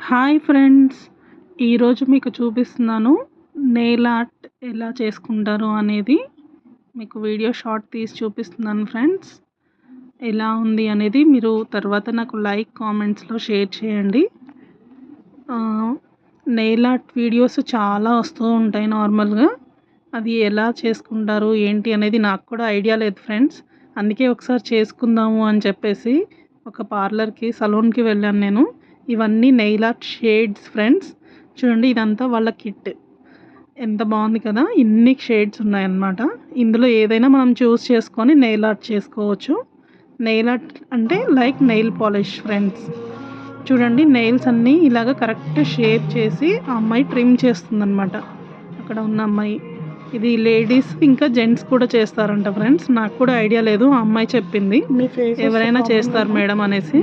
Hi friends, ఈరోజు మీకు చూపిస్తున్నాను నెయిల్ ఆర్ట్ ఎలా చేసుకుంటారు అనేది. మీకు వీడియో షార్ట్ తీసి చూపిస్తున్నాను ఫ్రెండ్స్. ఎలా ఉంది అనేది మీరు తర్వాత నాకు లైక్ కామెంట్స్లో షేర్ చేయండి. నెయిల్ ఆర్ట్ వీడియోస్ చాలా వస్తూ ఉంటాయి నార్మల్గా. అది ఎలా చేసుకుంటారు ఏంటి అనేది నాకు కూడా ఐడియా లేదు ఫ్రెండ్స్. అందుకే ఒకసారి చేసుకుందాము అని చెప్పేసి ఒక పార్లర్కి సలూన్కి వెళ్ళాను నేను. ఇవన్నీ నెయిల్ ఆర్ట్ షేడ్స్ ఫ్రెండ్స్. చూడండి, ఇదంతా వాళ్ళ కిట్. ఎంత బాగుంది కదా, ఇన్ని షేడ్స్ ఉన్నాయన్నమాట. ఇందులో ఏదైనా మనం చూస్ చేసుకొని నెయిల్ ఆర్ట్ చేసుకోవచ్చు. నెయిల్ ఆర్ట్ అంటే లైక్ నెయిల్ పాలిష్ ఫ్రెండ్స్. చూడండి, నెయిల్స్ అన్నీ ఇలాగ కరెక్ట్ షేప్ చేసి ఆ అమ్మాయి ట్రిమ్ చేస్తుందన్నమాట. అక్కడ ఉన్న అమ్మాయి. ఇది లేడీస్ ఇంకా జెంట్స్ కూడా చేస్తారంట ఫ్రెండ్స్. నాకు కూడా ఐడియా లేదు, ఆ అమ్మాయి చెప్పింది ఎవరైనా చేస్తారు మేడం అనేసి.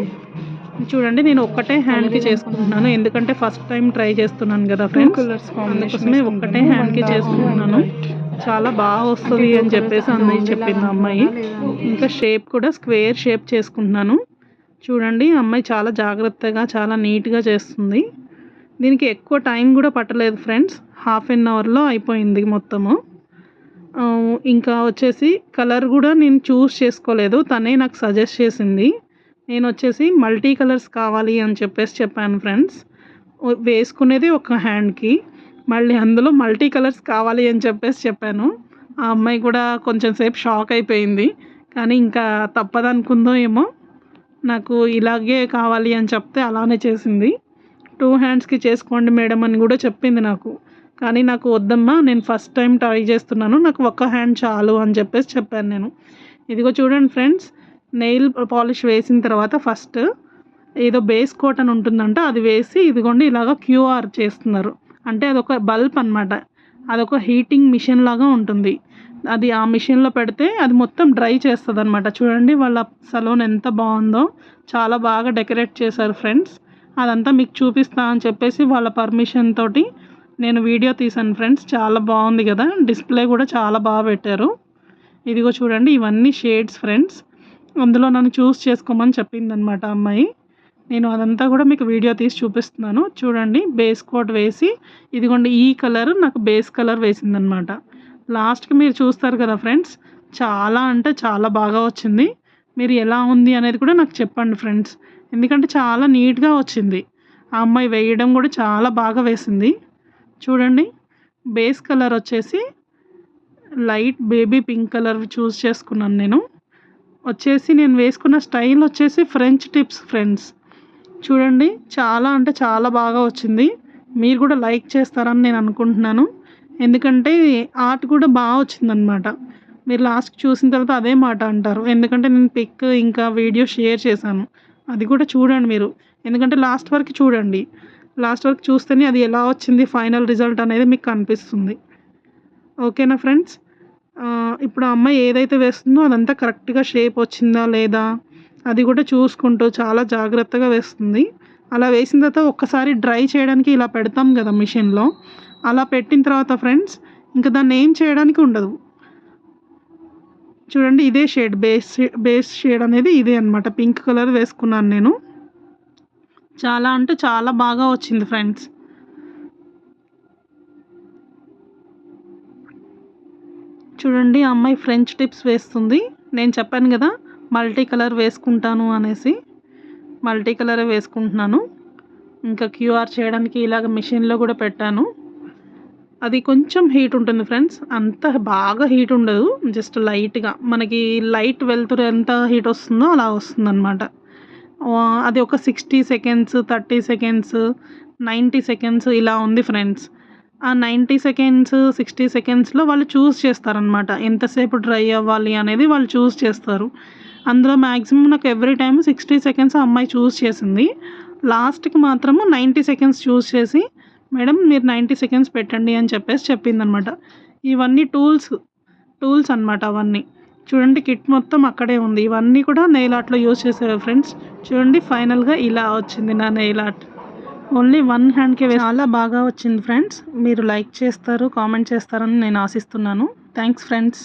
చూడండి, నేను ఒక్కటే హ్యాండ్కి చేసుకుంటున్నాను ఎందుకంటే ఫస్ట్ టైం ట్రై చేస్తున్నాను కదా ఫ్రెండ్స్. అందుకోసమే ఒక్కటే హ్యాండ్కి చేసుకుంటున్నాను. చాలా బాగా వస్తుంది అని చెప్పేసి అన్నయ్య చెప్పింది అమ్మాయి. ఇంకా షేప్ కూడా స్క్వేర్ షేప్ చేసుకుంటున్నాను. చూడండి, అమ్మాయి చాలా జాగ్రత్తగా చాలా నీట్గా చేస్తుంది. దీనికి ఎక్కువ టైం కూడా పట్టలేదు ఫ్రెండ్స్. ½ అవర్లో అయిపోయింది మొత్తము. ఇంకా వచ్చేసి కలర్ కూడా నేను చూస్ చేసుకోలేదు, తనే నాకు సజెస్ట్ చేసింది. నేను వచ్చేసి మల్టీ కలర్స్ కావాలి అని చెప్పేసి చెప్పాను ఫ్రెండ్స్. వేసుకునేది ఒక హ్యాండ్కి, మళ్ళీ అందులో మల్టీ కలర్స్ కావాలి అని చెప్పేసి చెప్పాను. ఆ అమ్మాయి కూడా కొంచెం సేపు షాక్ అయిపోయింది. కానీ ఇంకా తప్పదనుకుందో ఏమో, నాకు ఇలాగే కావాలి అని చెప్తే అలానే చేసింది. 2 హ్యాండ్స్కి చేసుకోండి మేడం అని కూడా చెప్పింది నాకు. కానీ నాకు వద్దమ్మా, నేను ఫస్ట్ టైం ట్రై చేస్తున్నాను, నాకు ఒక్క హ్యాండ్ చాలు అని చెప్పేసి చెప్పాను నేను. ఇదిగో చూడండి ఫ్రెండ్స్, నెయిల్ పాలిష్ వేసిన తర్వాత ఫస్ట్ ఏదో బేస్ కోట్ అని ఉంటుందంట, అది వేసి ఇదిగోండి ఇలాగ క్యూఆర్ చేస్తున్నారు. అంటే అదొక బల్బ్ అనమాట. అదొక హీటింగ్ మిషన్ లాగా ఉంటుంది. అది ఆ మిషన్లో పెడితే అది మొత్తం డ్రై చేస్తుంది అనమాట. చూడండి, వాళ్ళ సలూన్ ఎంత బాగుందో, చాలా బాగా డెకరేట్ చేశారు ఫ్రెండ్స్. అదంతా మీకు చూపిస్తా అని చెప్పేసి వాళ్ళ పర్మిషన్ తోటి నేను వీడియో తీసాను ఫ్రెండ్స్. చాలా బాగుంది కదా, డిస్ప్లే కూడా చాలా బాగా పెట్టారు. ఇదిగో చూడండి, ఇవన్నీ షేడ్స్ ఫ్రెండ్స్. అందులో నన్ను చూస్ చేసుకోమని చెప్పిందనమాట అమ్మాయి. నేను అదంతా కూడా మీకు వీడియో తీసి చూపిస్తున్నాను. చూడండి, బేస్ కోట్ వేసి ఇదిగోండి ఈ కలర్ నాకు బేస్ కలర్ వేసిందనమాట. లాస్ట్కి మీరు చూస్తారు కదా ఫ్రెండ్స్, చాలా అంటే చాలా బాగా వచ్చింది. మీరు ఎలా ఉంది అనేది కూడా నాకు చెప్పండి ఫ్రెండ్స్, ఎందుకంటే చాలా నీట్గా వచ్చింది. ఆ అమ్మాయి వేయడం కూడా చాలా బాగా వేసింది. చూడండి, బేస్ కలర్ వచ్చేసి లైట్ బేబీ పింక్ కలర్ చూస్ చేసుకున్నాను నేను. వచ్చేసి నేను వేసుకున్న స్టైల్ వచ్చేసి ఫ్రెంచ్ టిప్స్ ఫ్రెండ్స్. చూడండి, చాలా అంటే చాలా బాగా వచ్చింది. మీరు కూడా లైక్ చేస్తారని నేను అనుకుంటున్నాను, ఎందుకంటే ఆర్ట్ కూడా బాగా వచ్చిందనమాట. మీరు లాస్ట్ చూసిన తర్వాత అదే మాట అంటారు, ఎందుకంటే నేను పిక్ ఇంకా వీడియో షేర్ చేశాను. అది కూడా చూడండి మీరు, ఎందుకంటే లాస్ట్ వరకు చూడండి. లాస్ట్ వరకు చూస్తేనే అది ఎలా వచ్చింది ఫైనల్ రిజల్ట్ అనేది మీకు కనిపిస్తుంది. ఓకేనా ఫ్రెండ్స్. ఇప్పుడు ఆ అమ్మాయి ఏదైతే వేస్తుందో అదంతా కరెక్ట్గా షేప్ వచ్చిందా లేదా అది కూడా చూసుకుంటూ చాలా జాగ్రత్తగా వేస్తుంది. అలా వేసిన తర్వాత ఒక్కసారి డ్రై చేయడానికి ఇలా పెడతాం కదా మిషన్లో, అలా పెట్టిన తర్వాత ఫ్రెండ్స్ ఇంకా దాన్ని ఏం చేయడానికి ఉండదు. చూడండి, ఇదే షేడ్ బేస్ షేడ్ అనేది ఇదే అనమాట. పింక్ కలర్ వేసుకున్నాను నేను. చాలా అంటే చాలా బాగా వచ్చింది ఫ్రెండ్స్. చూడండి, ఆ అమ్మాయి ఫ్రెంచ్ టిప్స్ వేస్తుంది. నేను చెప్పాను కదా మల్టీ కలర్ వేసుకుంటాను అనేసి, మల్టీ కలరే వేసుకుంటున్నాను. ఇంకా క్యూఆర్ చేయడానికి ఇలాగ మిషన్లో కూడా పెట్టాను. అది కొంచెం హీట్ ఉంటుంది ఫ్రెండ్స్, అంత బాగా హీట్ ఉండదు, జస్ట్ లైట్గా. మనకి లైట్ వెళ్తురు ఎంత హీట్ వస్తుందో అలా వస్తుందన్నమాట. అది ఒక 60 సెకండ్స్, 30 సెకండ్స్, 90 సెకండ్స్ ఇలా ఉంది ఫ్రెండ్స్. ఆ 90 సెకండ్స్ 60 సెకండ్స్లో వాళ్ళు చూస్ చేస్తారనమాట, ఎంతసేపు డ్రై అవ్వాలి అనేది వాళ్ళు చూస్ చేస్తారు. అందులో మ్యాక్సిమం నాకు ఎవ్రీ టైమ్ 60 సెకండ్స్ అమ్మాయి చూస్ చేసింది. లాస్ట్కి మాత్రము 90 సెకండ్స్ చూస్ చేసి మేడం మీరు 90 సెకండ్స్ పెట్టండి అని చెప్పేసి చెప్పిందనమాట. ఇవన్నీ టూల్స్ అనమాట అవన్నీ. చూడండి, కిట్ మొత్తం అక్కడే ఉంది. ఇవన్నీ కూడా నెయిల్ ఆర్ట్లో యూజ్ చేసేవి ఫ్రెండ్స్. చూడండి, ఫైనల్గా ఇలా వచ్చింది నా నెయిల్ ఆర్ట్. ఓన్లీ 1 హ్యాండ్కే చాలా బాగా వచ్చింది ఫ్రెండ్స్. మీరు లైక్ చేస్తారు, కామెంట్ చేస్తారని నేను ఆశిస్తున్నాను. Thanks friends.